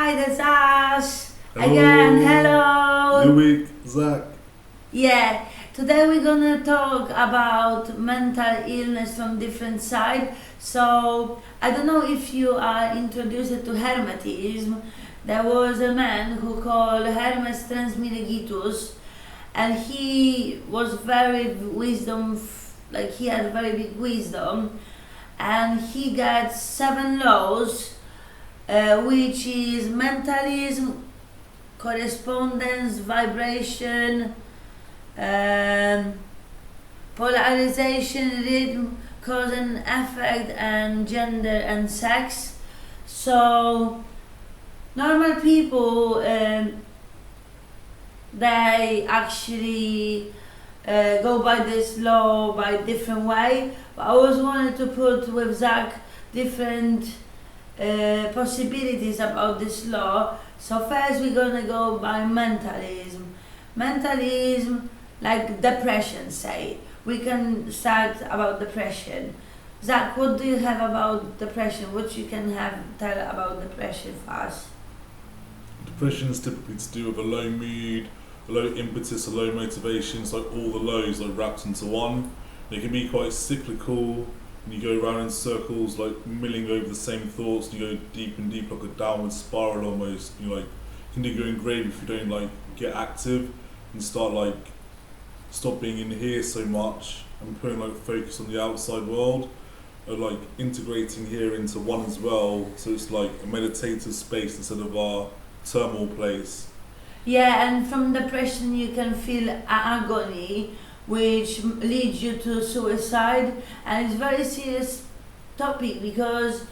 Hi, that's us. Hello. Again, hello. New week, Zach. Yeah, today we're gonna talk about mental illness from different side. So, I don't know if you are introduced to Hermetism. There was a man who called Hermes Trismegistus, and he was very wisdom, like he had very big wisdom, and he got 7 laws, which is mentalism, correspondence, vibration, polarization, rhythm, cause and effect, and gender and sex. So normal people, they actually go by this law by different way. But I always wanted to put with Zach different possibilities about this law. So first we're gonna go by mentalism. Mentalism, like depression, say. We can start about depression. Zach, what do you have about depression? What you can tell about depression for us? Depression is typically to do with a low mood, a low impetus, a low motivation. It's like all the lows like wrapped into one. They can be quite cyclical, and you go around in circles, like milling over the same thoughts. And you go deep and deep, like a downward spiral almost. You like can do your own grave if you don't like get active and stop being in here so much and putting like focus on the outside world, or like integrating here into one as well. So it's like a meditative space instead of our turmoil place. Yeah, and from depression you can feel agony, which leads you to suicide, and it's very serious topic because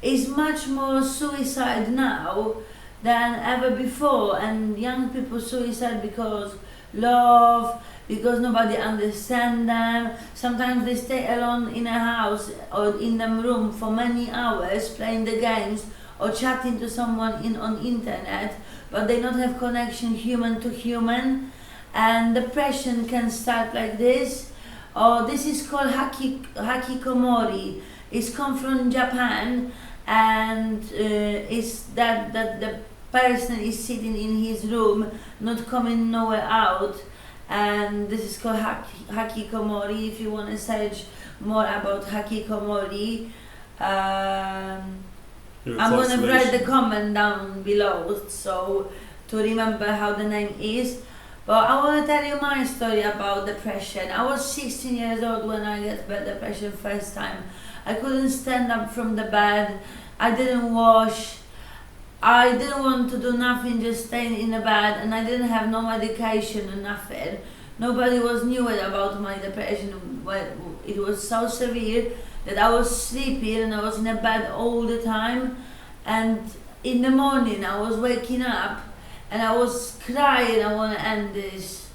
it's much more suicide now than ever before, and young people suicide because love, because nobody understands them. Sometimes they stay alone in a house or in a room for many hours playing the games or chatting to someone on internet, but they don't have connection human to human. And depression can start like this. Or this is called hakikomori. It's come from Japan, and it's that the person is sitting in his room, not coming nowhere out, and this is called hakikomori. If you want to search more about hakikomori, I'm gonna write the comment down below so to remember how the name is. But I want to tell you my story about depression. I was 16 years old when I got depression first time. I couldn't stand up from the bed. I didn't wash. I didn't want to do nothing, just staying in the bed, and I didn't have no medication or nothing. Nobody was knew about my depression. It was so severe that I was sleeping and I was in a bed all the time. And in the morning I was waking up and I was crying, I want to end this.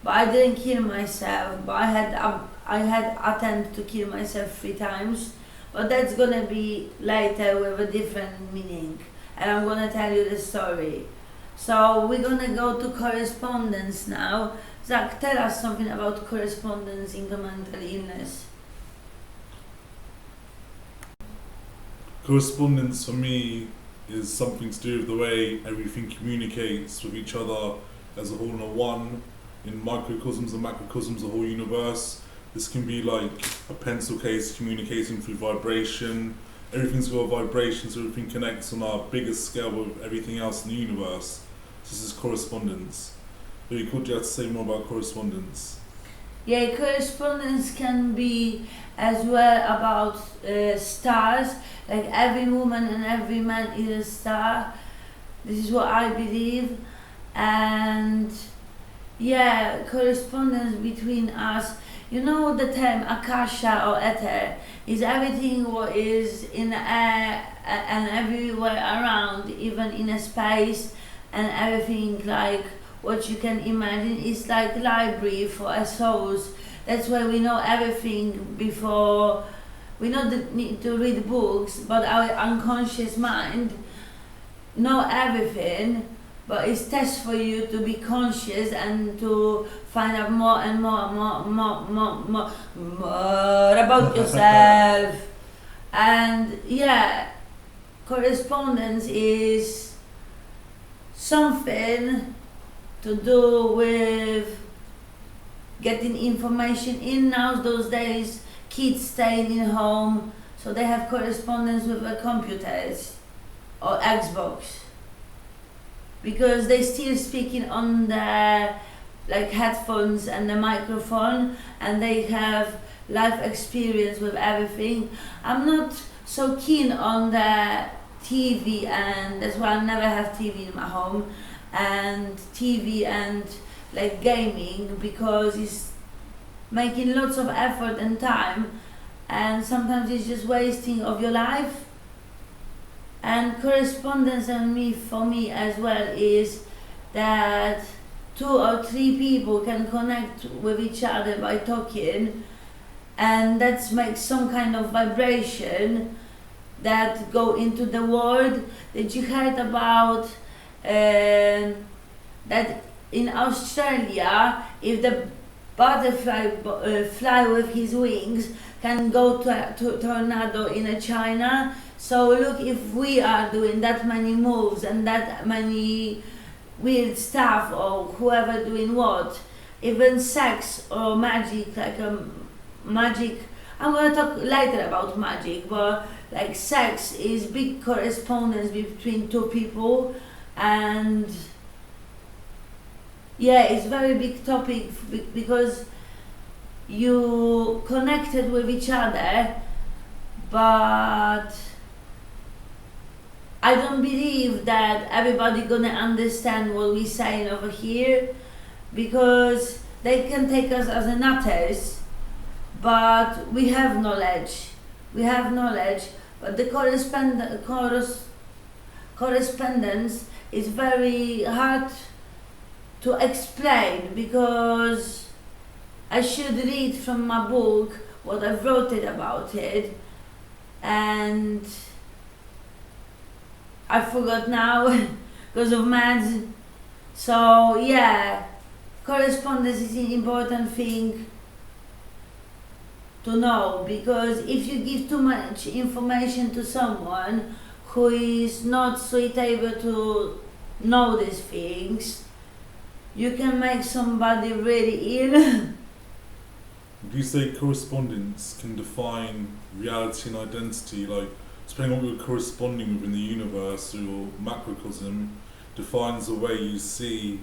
But I didn't kill myself, but I had attempted to kill myself 3 times. But that's gonna be later with a different meaning. And I'm gonna tell you the story. So we're gonna go to correspondence now. Zach, tell us something about correspondence in the mental illness. Correspondence for me is something to do with the way everything communicates with each other as a whole and a one, in microcosms and macrocosms, the whole universe. This can be like a pencil case communicating through vibration. Everything's got a vibration, so everything connects on our biggest scale with everything else in the universe. This is correspondence. But could you have to say more about correspondence? Yeah, correspondence can be as well about stars, like every woman and every man is a star. This is what I believe. And yeah, correspondence between us. You know the term akasha or ether is everything what is in the air and everywhere around, even in a space, and everything like what you can imagine is like library for our souls. That's why we know everything before. We don't need to read books, but our unconscious mind know everything. But it's test for you to be conscious and to find out more and more about yourself. And yeah, correspondence is something to do with getting information in. Now those days kids staying in home, so they have correspondence with the computers or Xbox, because they still speaking on the like headphones and the microphone, and they have life experience with everything. I'm not so keen on the TV, and that's why I never have TV in my home, and TV and like gaming, because it's making lots of effort and time, and sometimes it's just wasting of your life. And correspondence for me as well is that 2 or 3 people can connect with each other by talking, and that makes some kind of vibration that go into the world. That you heard about that in Australia, if the butterfly fly with his wings, can go to a tornado in China. So look, if we are doing that many moves and that many weird stuff, or whoever doing what, even sex or magic, like magic, I'm gonna talk later about magic, but like sex is big correspondence between 2 people, and yeah, it's very big topic because you connected with each other, but I don't believe that everybody gonna understand what we're saying over here, because they can take us as a nutters, but we have knowledge. But the correspondence is very hard to explain, because I should read from my book what I wrote it about it, and I forgot now because of maths. So yeah, correspondence is an important thing to know, because if you give too much information to someone who is not suitable to know these things, you can make somebody really ill. Do you say correspondence can define reality and identity, like depending on what you're corresponding with in the universe, or macrocosm defines the way you see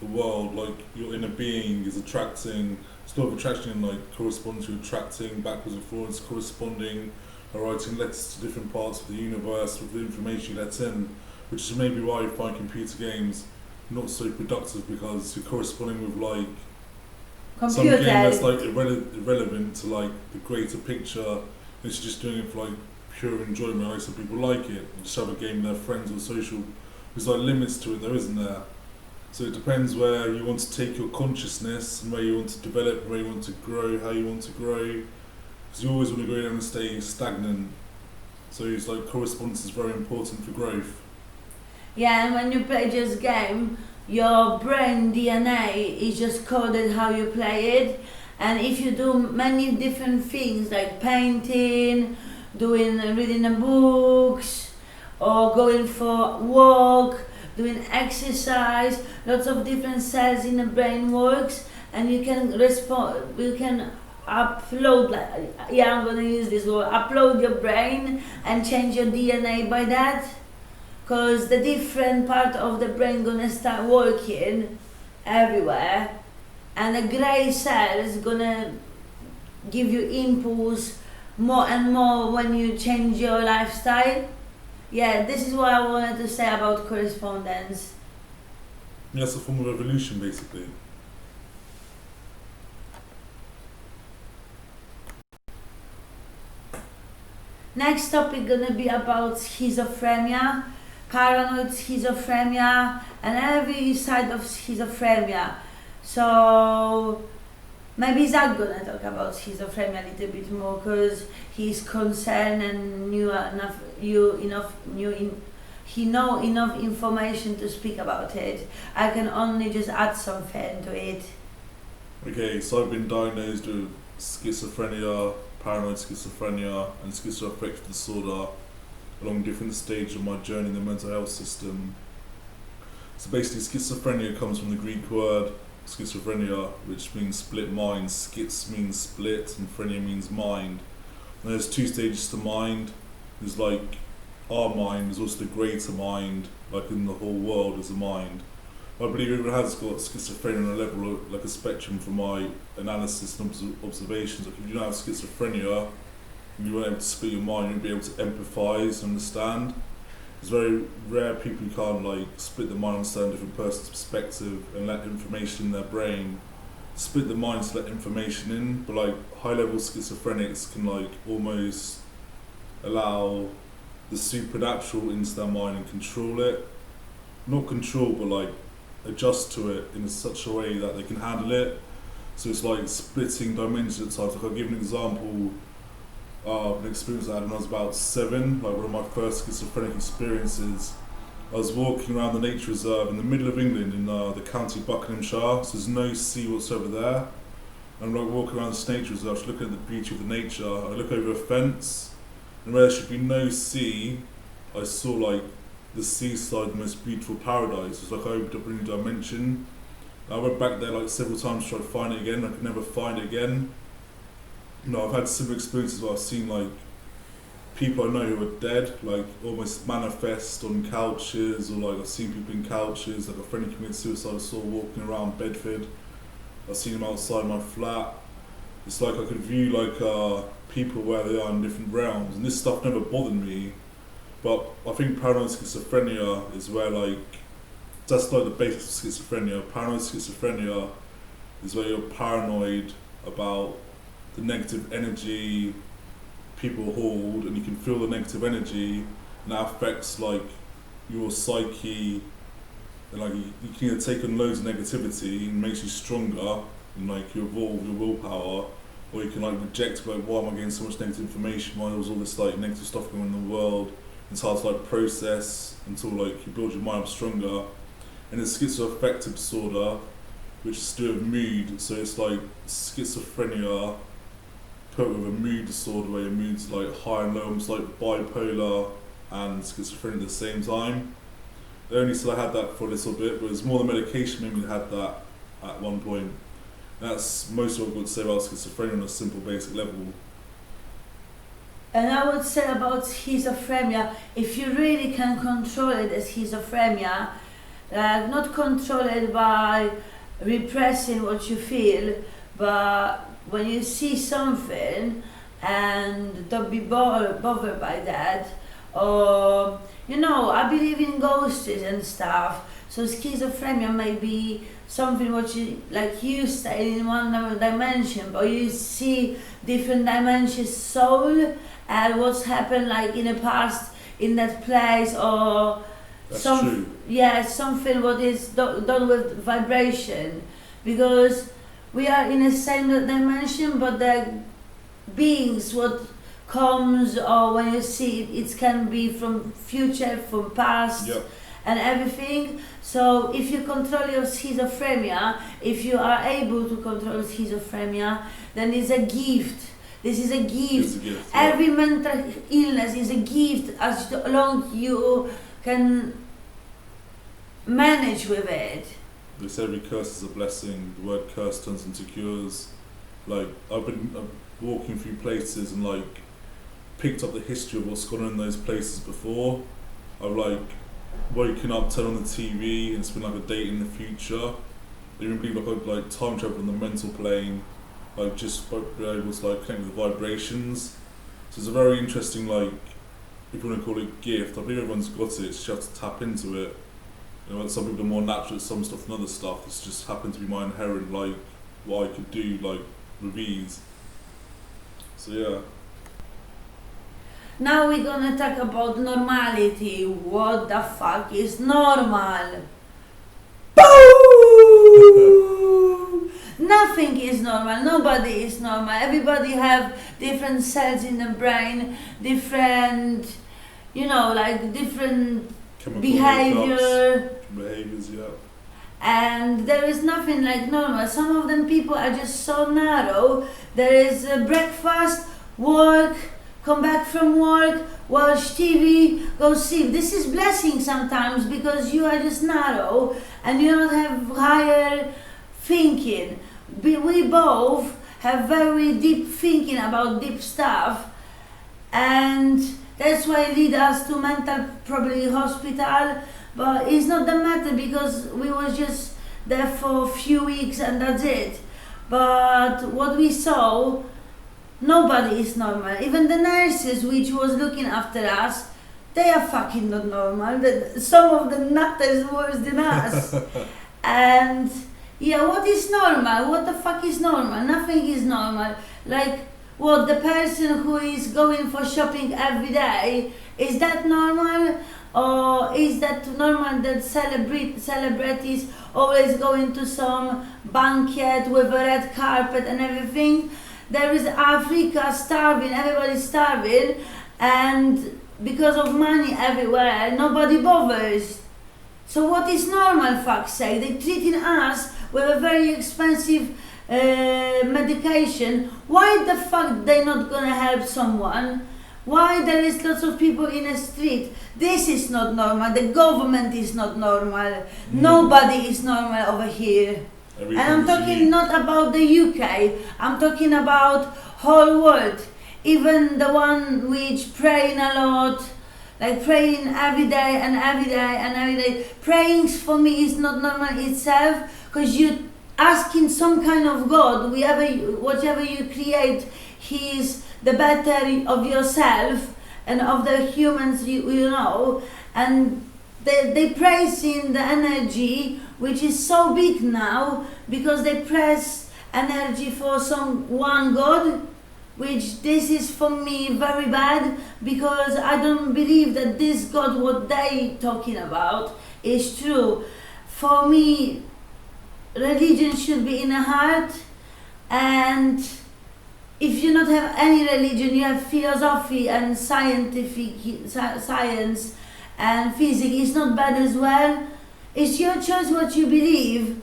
the world, like your inner being is attracting, it's law of attraction, like corresponds to attracting backwards and forwards, corresponding, or writing letters to different parts of the universe with the information you let in, which is maybe why you find computer games not so productive, because you're corresponding with like some game that's like irrelevant to like the greater picture. It's just doing it for like pure enjoyment. Like some people like it, you just have a game with their friends or social. There's like limits to it, there isn't there? So it depends where you want to take your consciousness and where you want to develop, where you want to grow, how you want to grow. Because you always want to go down and stay stagnant. So it's like correspondence is very important for growth. Yeah, and when you play this game, your brain DNA is just coded how you play it. And if you do many different things like painting, reading the books, or going for a walk, doing exercise, lots of different cells in the brain works, and you can upload, I'm gonna use this word, upload your brain and change your DNA by that, because the different part of the brain gonna start working everywhere, and the grey cell is gonna give you impulse more and more when you change your lifestyle. Yeah, this is what I wanted to say about correspondence. Yeah, it's a form of evolution, basically. Next topic gonna be about schizophrenia, paranoid schizophrenia, and every side of schizophrenia. So maybe Zach gonna talk about schizophrenia a little bit more, because he's concerned and he know enough information to speak about it. I can only just add something to it. Okay, so I've been diagnosed with schizophrenia, paranoid schizophrenia, and schizoaffective disorder along different stages of my journey in the mental health system. So basically, schizophrenia comes from the Greek word schizophrenia, which means split mind. Schiz means split, and phrenia means mind. And there's two stages to mind. There's like our mind, there's also the greater mind, like in the whole world is a mind. I believe everyone has got schizophrenia on a level, like a spectrum from my analysis and observations. Like if you don't have schizophrenia, and you weren't able to split your mind, you won't be able to empathise and understand. It's very rare people who can't like split the mind, understand a different person's perspective and let information in their brain. Split the mind to let information in, but like high level schizophrenics can like almost allow the supernatural into their mind and control it. Not control, but like adjust to it in such a way that they can handle it. So it's like splitting dimensions at times. Like I'll give an example of an experience I had when I was about 7, like one of my first schizophrenic experiences. I was walking around the nature reserve in the middle of England in the county of Buckinghamshire, so there's no sea whatsoever there. And I'm like walking around this nature reserve, just looking at the beauty of the nature. I look over a fence, and where there should be no sea, I saw like the seaside, the most beautiful paradise. It's like I opened up a new dimension. I went back there like several times to try to find it again. I could never find it again. I've had similar experiences where I've seen like people I know who are dead, like almost manifest on couches, or like I've seen people in couches, like a friend who committed suicide I saw walking around Bedford. I've seen them outside my flat. It's like I could view like people where they are in different realms, and this stuff never bothered me. But I think paranoid schizophrenia is where like, that's like the basis of schizophrenia. Paranoid schizophrenia is where you're paranoid about the negative energy people hold, and you can feel the negative energy, and that affects like your psyche, and like you can either take on loads of negativity and makes you stronger, and like you evolve your willpower, or you can like reject like, why am I getting so much negative information, why there's all this like negative stuff going on in the world. It's hard to like process until like you build your mind up stronger. And it's schizoaffective disorder, which is to do with mood, so it's like schizophrenia put with a mood disorder where your mood's like high and low, almost like bipolar and schizophrenia at the same time. They only still had that for a little bit, but it was more the medication made me had that at one point. And that's most of what I would say about schizophrenia on a simple basic level. And I would say about schizophrenia, if you really can control it as schizophrenia, not control it by repressing what you feel, but when you see something and don't be bothered by that, or I believe in ghosts and stuff, so schizophrenia may be something what you, like you say, in one dimension, but you see different dimensions, soul, and what's happened like in the past in that place, or true. Something what is done with vibration, because we are in the same dimension, but the beings what comes, or when you see it, it can be from future, from past, and everything. So if you control your schizophrenia, if you are able to control schizophrenia, then it's a gift. This is a gift. Every mental illness is a gift, as long you can manage with it. They say every curse is a blessing. The word curse turns into cures. Like I've been walking through places and like picked up the history of what's gone on in those places before. I've like woken up, turned on the TV, and it's been like a date in the future. I even believe I've like time travel on the mental plane, like just be able to like connect with the vibrations. So it's a very interesting, like, if you want to call it gift. I believe everyone's got it. It's just you have to tap into it. Some people are more natural at some stuff than other stuff. It's just happened to be my inherent, like, what I could do, like, with ease. So yeah. Now we're gonna talk about normality. What the fuck is normal? Boom! Nothing is normal. Nobody is normal. Everybody have different cells in the brain, different, like different behaviors, yeah. And there is nothing like normal. Some of them people are just so narrow. There is breakfast, work, come back from work, watch TV, go sleep. This is blessing sometimes because you are just narrow and you don't have higher thinking. We both have very deep thinking about deep stuff, and that's why it lead us to mental probably hospital. But it's not the matter because we was just there for a few weeks and that's it. But what we saw, nobody is normal. Even the nurses which was looking after us, they are fucking not normal. Some of the nutters worse than us. And yeah, what is normal? What the fuck is normal? Nothing is normal. Like, what, the person who is going for shopping every day, is that normal? Or is that normal that celebrities always going to some banquet with a red carpet and everything? There is Africa starving, everybody's starving, and because of money everywhere, nobody bothers. So what is normal, fuck's sake? They're treating us with a very expensive medication. Why the fuck they not gonna help someone? Why there is lots of people in the street? This is not normal. The government is not normal. Nobody is normal over here. And I'm talking not about the UK. I'm talking about whole world. Even the one which praying a lot, like praying every day and every day and every day. Praying for me is not normal itself, because you're asking some kind of God, whatever you create, He is the better of yourself and of the humans you know, and they praising the energy which is so big now because they press energy for some one God, which this is for me very bad because I don't believe that this God what they talking about is true. For me, religion should be in the heart, and if you not have any religion, you have philosophy and scientific science and physics. It's not bad as well. It's your choice what you believe,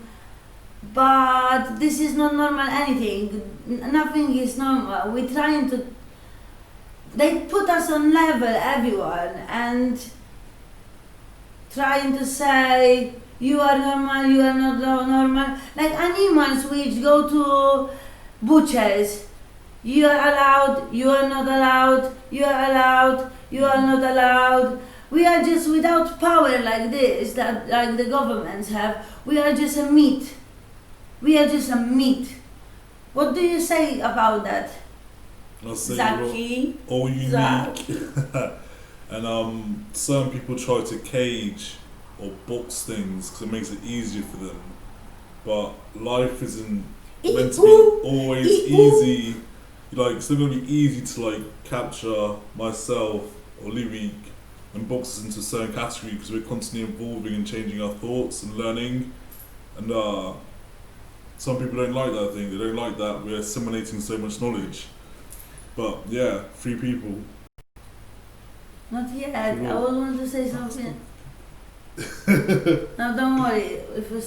but this is not normal anything. Nothing is normal. We're trying to. They put us on level, everyone, and trying to say you are normal, you are not normal. Like animals which go to butchers. You are allowed, you are not allowed, you are allowed, you are not allowed. We are just without power like this, that like the governments have. We are just a meat. We are just a meat. What do you say about that? I'll say Zaki? all unique. And some people try to cage or box things because it makes it easier for them. But life isn't meant to be always easy. Like, it's not going to be easy to like capture myself or Lyric and box us into a certain category because we're constantly evolving and changing our thoughts and learning. And some people don't like that thing. They don't like that we're assimilating so much knowledge. But yeah, free people. Not yet. I was want to say something. No, don't worry. If we